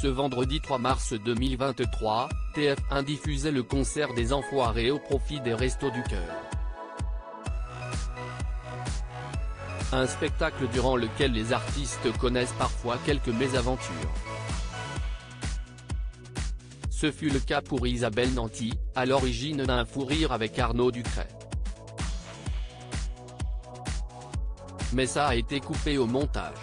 Ce vendredi 3 mars 2023, TF1 diffusait le concert des Enfoirés au profit des Restos du Cœur. Un spectacle durant lequel les artistes connaissent parfois quelques mésaventures. Ce fut le cas pour Isabelle Nanty, à l'origine d'un fou rire avec Arnaud Ducret. Mais ça a été coupé au montage.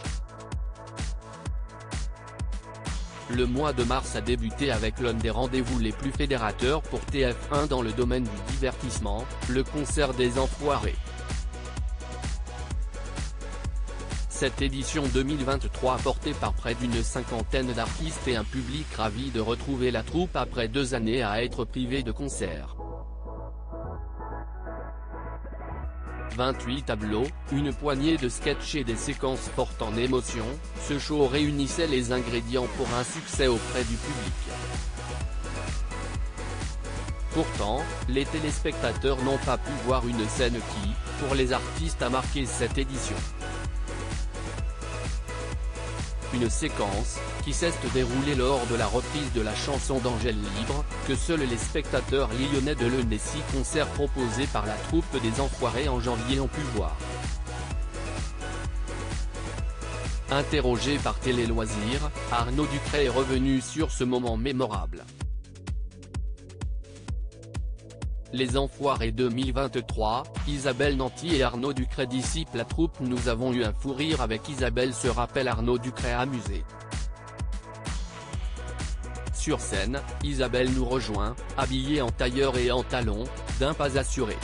Le mois de mars a débuté avec l'un des rendez-vous les plus fédérateurs pour TF1 dans le domaine du divertissement, le concert des Enfoirés. Cette édition 2023 portée par près d'une cinquantaine d'artistes et un public ravi de retrouver la troupe après 2 années à être privés de concerts. 28 tableaux, une poignée de sketchs et des séquences fortes en émotion, ce show réunissait les ingrédients pour un succès auprès du public. Pourtant, les téléspectateurs n'ont pas pu voir une scène qui, pour les artistes a marqué cette édition. Une séquence, qui s'est déroulée lors de la reprise de la chanson d'Angèle Libre, que seuls les spectateurs lyonnais de l'un des 6 concerts proposés par la troupe des Enfoirés en janvier ont pu voir. Interrogé par Télé Loisirs, Arnaud Ducret est revenu sur ce moment mémorable. Les Enfoirés 2023, Isabelle Nanty et Arnaud Ducret dissipent la troupe. Nous avons eu un fou rire avec Isabelle, se rappelle Arnaud Ducret amusé. Sur scène, Isabelle nous rejoint, habillée en tailleur et en talons, d'un pas assuré.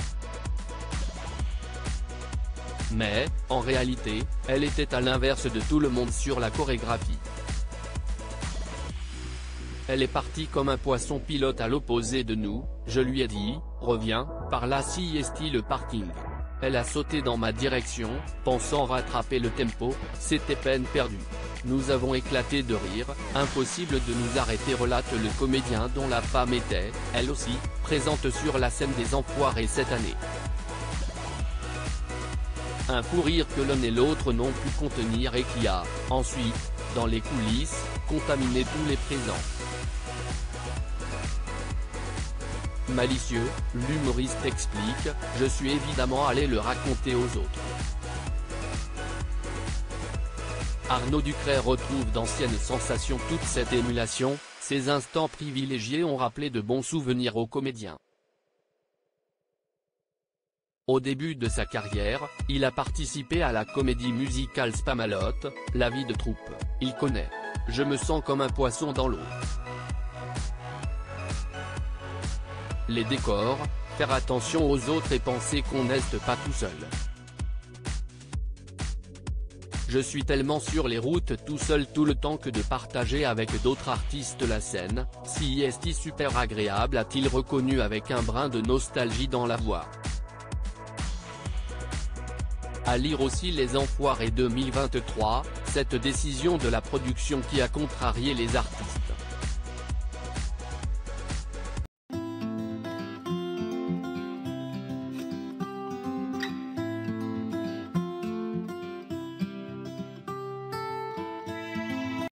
Mais, en réalité, elle était à l'inverse de tout le monde sur la chorégraphie. Elle est partie comme un poisson pilote à l'opposé de nous, je lui ai dit, reviens, par là si est le parking. Elle a sauté dans ma direction, pensant rattraper le tempo, c'était peine perdue. Nous avons éclaté de rire, impossible de nous arrêter, relate le comédien dont la femme était, elle aussi, présente sur la scène des Enfoirés cette année. Un fou rire que l'un et l'autre n'ont pu contenir et qui a, ensuite, dans les coulisses, contaminé tous les présents. Malicieux, l'humoriste explique, je suis évidemment allé le raconter aux autres. Arnaud Ducret retrouve d'anciennes sensations. Toute cette émulation, ces instants privilégiés ont rappelé de bons souvenirs aux comédiens. Au début de sa carrière, il a participé à la comédie musicale Spamalot, La vie de troupe, il connaît. Je me sens comme un poisson dans l'eau. Les décors, faire attention aux autres et penser qu'on n'est pas tout seul. Je suis tellement sur les routes tout seul tout le temps que de partager avec d'autres artistes la scène, si est super agréable, a-t-il reconnu avec un brin de nostalgie dans la voix. À lire aussi Les Enfoirés 2023, cette décision de la production qui a contrarié les artistes.